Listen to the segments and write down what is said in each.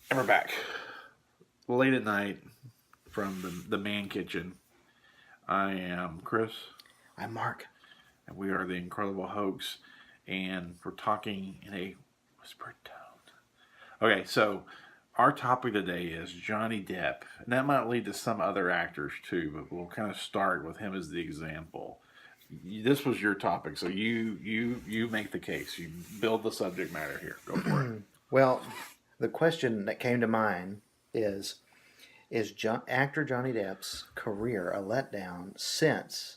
And we're back. Late at night from the man kitchen. I am Chris. I'm Mark. And we are the Incredible Hoax. And we're talking in a whispered tone. Okay, so our topic today is Johnny Depp. And that might lead to some other actors too, but we'll kind of start with him as the example. This was your topic, so you make the case. You build the subject matter here. Go for it. Well, the question that came to mind is actor Johnny Depp's career a letdown since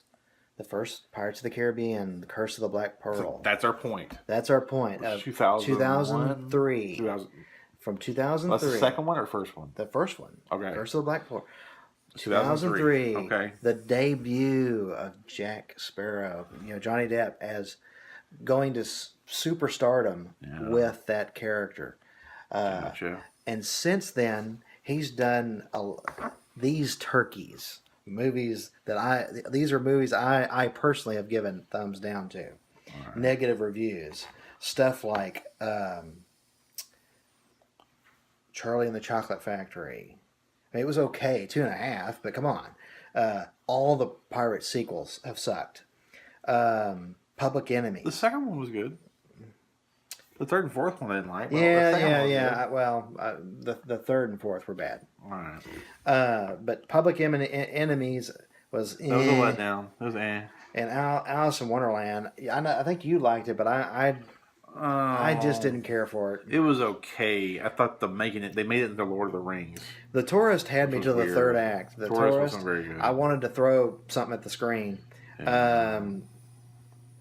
the first Pirates of the Caribbean, The Curse of the Black Pearl? So that's our point. That's our point. 2003. 2000. From 2003. That's the second one or first one? The first one. Okay. Curse of the Black Pearl. 2003. Okay. The debut of Jack Sparrow. Johnny Depp as going to superstardom with that character. Gotcha. And since then, he's done these turkeys. These are movies I personally have given thumbs down to. Right. Negative reviews. Stuff like Charlie and the Chocolate Factory. I mean, it was okay, 2.5, but come on. All the pirate sequels have sucked. Public Enemy. The second one was good. The third and fourth one I didn't like. Yeah. Well, the third and fourth were bad. All right. But Public Enemies was That was a letdown. It was And Alice in Wonderland, I think you liked it, but I just didn't care for it. It was okay. I thought they made it into Lord of the Rings. The Tourist had me to the third act. The Tourist wasn't very good. I wanted to throw something at the screen. Yeah.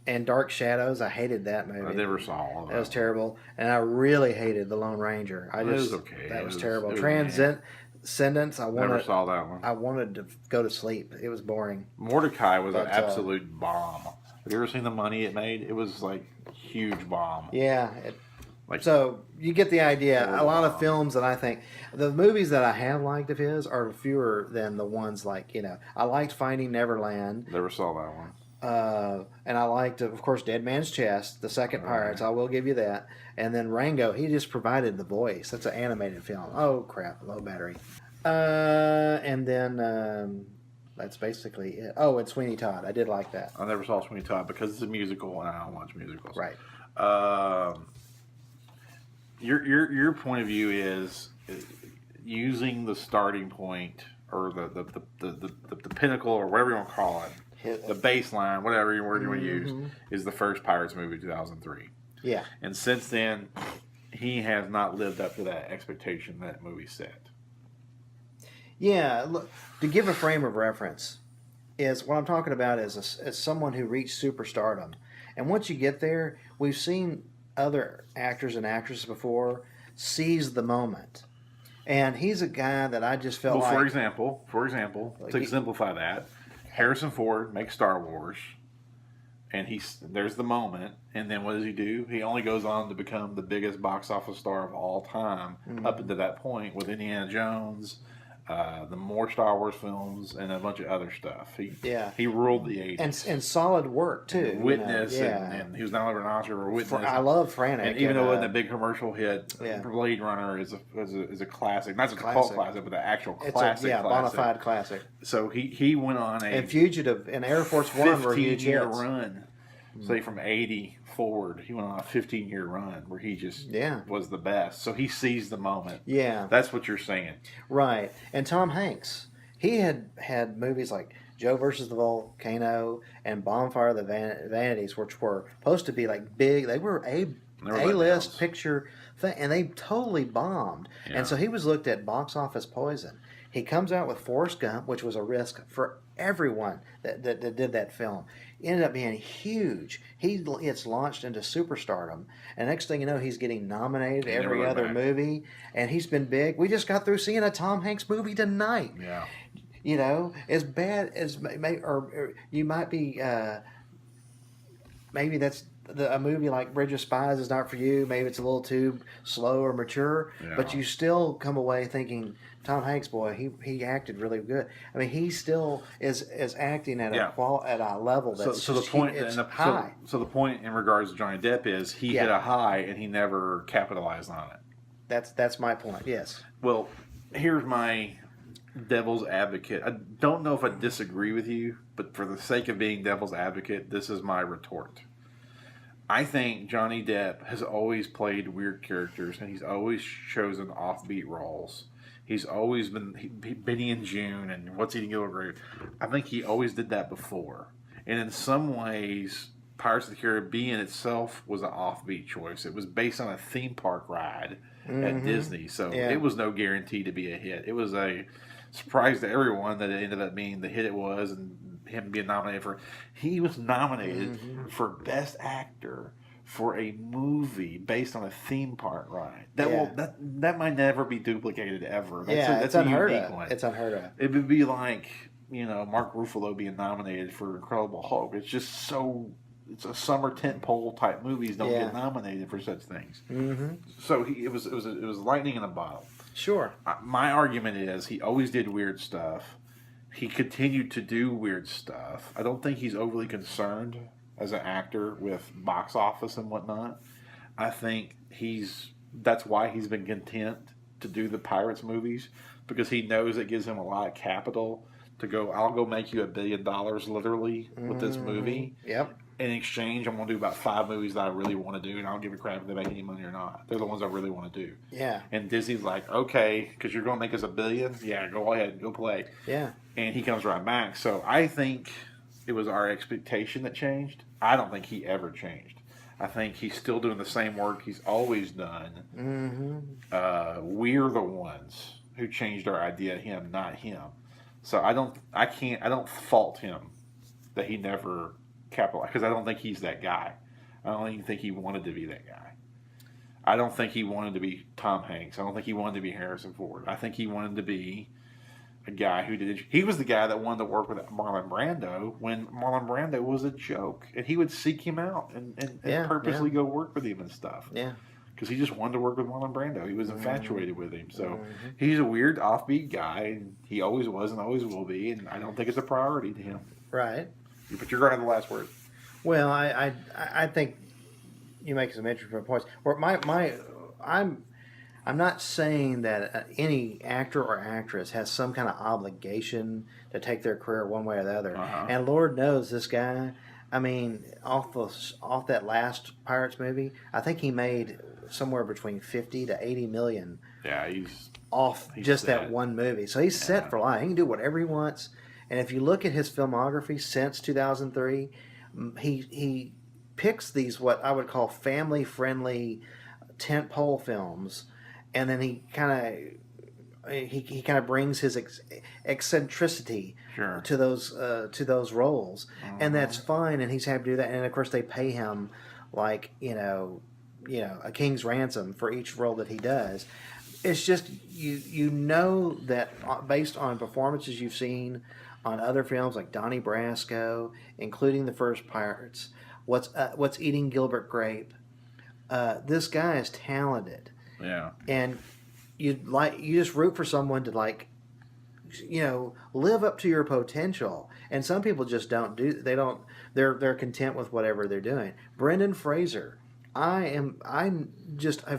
And Dark Shadows, I hated that movie. I never saw all of that. That was terrible. And I really hated The Lone Ranger. It was okay. That was terrible. Transcendence, never saw that one. I wanted to go to sleep. It was boring. Mordecai was an absolute bomb. Have you ever seen the money it made? It was like a huge bomb. Yeah. So you get the idea. A lot of films that I think, the movies that I have liked of his are fewer than the ones like, I liked Finding Neverland. Never saw that one. And I liked, of course, Dead Man's Chest, the second Pirates. I will give you that. And then Rango, he just provided the voice. That's an animated film. Oh crap, low battery. And then that's basically it. Oh, and Sweeney Todd. I did like that. I never saw Sweeney Todd because it's a musical, and I don't watch musicals. Right. Your point of view is using the starting point or the pinnacle or whatever you want to call it. The baseline, whatever word you want to use, is the first Pirates movie, 2003. Yeah. And since then, he has not lived up to that expectation that movie set. Yeah. Look, to give a frame of reference, is what I'm talking about is someone who reached superstardom. And once you get there, we've seen other actors and actresses before seize the moment. And he's a guy that I just felt for example, to exemplify that, Harrison Ford makes Star Wars, and there's the moment, and then what does he do? He only goes on to become the biggest box office star of all time up until that point with Indiana Jones, the more Star Wars films, and a bunch of other stuff. He ruled the 80s. And solid work, too. Witness, and he was nominated for an Oscar for Witness. I love Frantic. And even though it wasn't a big commercial hit, Blade Runner is a classic. Not just a cult classic, but the actual classic. It's a bona fide classic. So he went on and Fugitive and Air Force One were huge 15-year run. Say from 80 forward, he went on a 15-year run where he just was the best. So he seized the moment. Yeah. That's what you're saying. Right. And Tom Hanks, he had movies like Joe versus the Volcano and Bonfire of the Vanities, which were supposed to be like big. They were A-list picture thing, and they totally bombed. Yeah. And so he was looked at box office poison. He comes out with Forrest Gump, which was a risk for everyone that did that film. Ended up being huge. He gets launched into superstardom, and next thing you know, he's getting nominated every other movie, and he's been big. We just got through seeing a Tom Hanks movie tonight. Yeah. As bad as or you might be. Maybe that's a movie like Bridge of Spies is not for you. Maybe it's a little too slow or mature, but you still come away thinking, Tom Hanks, boy, he acted really good. I mean, he still is acting at a level that's high. So the point in regards to Johnny Depp is he hit a high and he never capitalized on it. That's my point. Yes. Well, here's my devil's advocate. I don't know if I disagree with you, but for the sake of being devil's advocate, this is my retort. I think Johnny Depp has always played weird characters, and he's always chosen offbeat roles. He's always been Benny and June and What's Eating Gilbert. I think he always did that before. And in some ways, Pirates of the Caribbean itself was an offbeat choice. It was based on a theme park ride at Disney, so it was no guarantee to be a hit. It was a surprise to everyone that it ended up being the hit it was, and him being nominated for. He was nominated for Best Actor for a movie based on a theme park ride. That might never be duplicated ever. That's a unique one. It's unheard of. It would be like Mark Ruffalo being nominated for Incredible Hulk. It's just so. It's a summer tentpole type movies don't get nominated for such things. So it was lightning in a bottle. Sure. My argument is he always did weird stuff. He continued to do weird stuff. I don't think he's overly concerned as an actor with box office and whatnot. I think that's why he's been content to do the Pirates movies, because he knows it gives him a lot of capital to go, I'll go make you $1 billion literally with this movie. Yep. In exchange, I'm going to do about 5 movies that I really want to do, and I don't give a crap if they make any money or not. They're the ones I really want to do. Yeah. And Disney's like, okay, because you're going to make us $1 billion? Yeah, go ahead, go play. Yeah. And he comes right back. So I think it was our expectation that changed. I don't think he ever changed. I think he's still doing the same work he's always done. We're the ones who changed our idea of him, not him. So I don't fault him that he never capitalized, because I don't think he's that guy. I don't even think he wanted to be that guy. I don't think he wanted to be Tom Hanks. I don't think he wanted to be Harrison Ford. I think he wanted to be a guy who did. He was the guy that wanted to work with Marlon Brando when Marlon Brando was a joke, and he would seek him out and purposely go work with him and stuff. Yeah. Because he just wanted to work with Marlon Brando. He was infatuated with him. So he's a weird, offbeat guy, and he always was and always will be, and I don't think it's a priority to him. Right. But you're going to have the last word. Well, I think you make some interesting points. I'm not saying that any actor or actress has some kind of obligation to take their career one way or the other. And Lord knows this guy. I mean, off that last Pirates movie, I think he made somewhere between 50 to 80 million. Yeah, he's just that one movie. So he's set for life. He can do whatever he wants. And if you look at his filmography since 2003, he picks these what I would call family-friendly tentpole films, and then he kind of brings his eccentricity to those roles, and that's fine. And he's happy to do that. And of course, they pay him like a king's ransom for each role that he does. It's just you know that based on performances you've seen on other films like Donnie Brasco, including the first Pirates, What's Eating Gilbert Grape, this guy is talented. Yeah. And you just root for someone to live up to your potential. And some people just they're content with whatever they're doing. Brendan Fraser, I've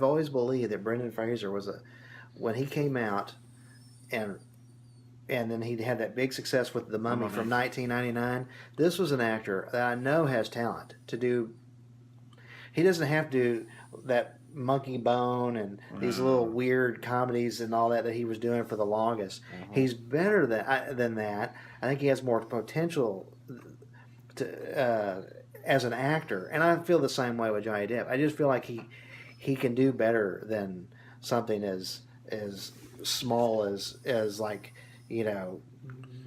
always believed that Brendan Fraser when he came out and then he had that big success with The Mummy from 1999. This was an actor that I know has talent to do. He doesn't have to do that Monkey Bone and these little weird comedies and all that he was doing for the longest. He's better than that. I think he has more potential as an actor, and I feel the same way with Johnny Depp. I just feel like he can do better than something as small as like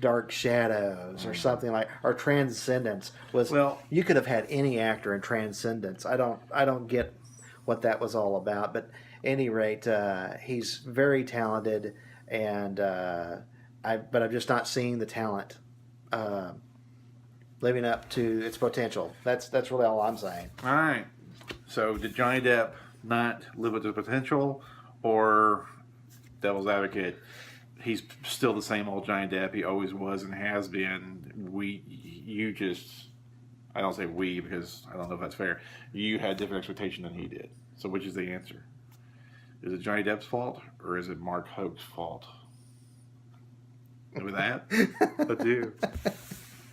Dark Shadows or something or Transcendence was. Well, you could have had any actor in Transcendence. I don't get what that was all about, but at any rate, he's very talented, and but I'm just not seeing the talent living up to its potential. That's really all I'm saying. All right. So did Johnny Depp not live up to potential, or devil's advocate? He's still the same old Johnny Depp. He always was and has been. I don't say we because I don't know if that's fair. You had different expectation than he did. So which is the answer? Is it Johnny Depp's fault or is it Mark Hope's fault? And with that, adieu.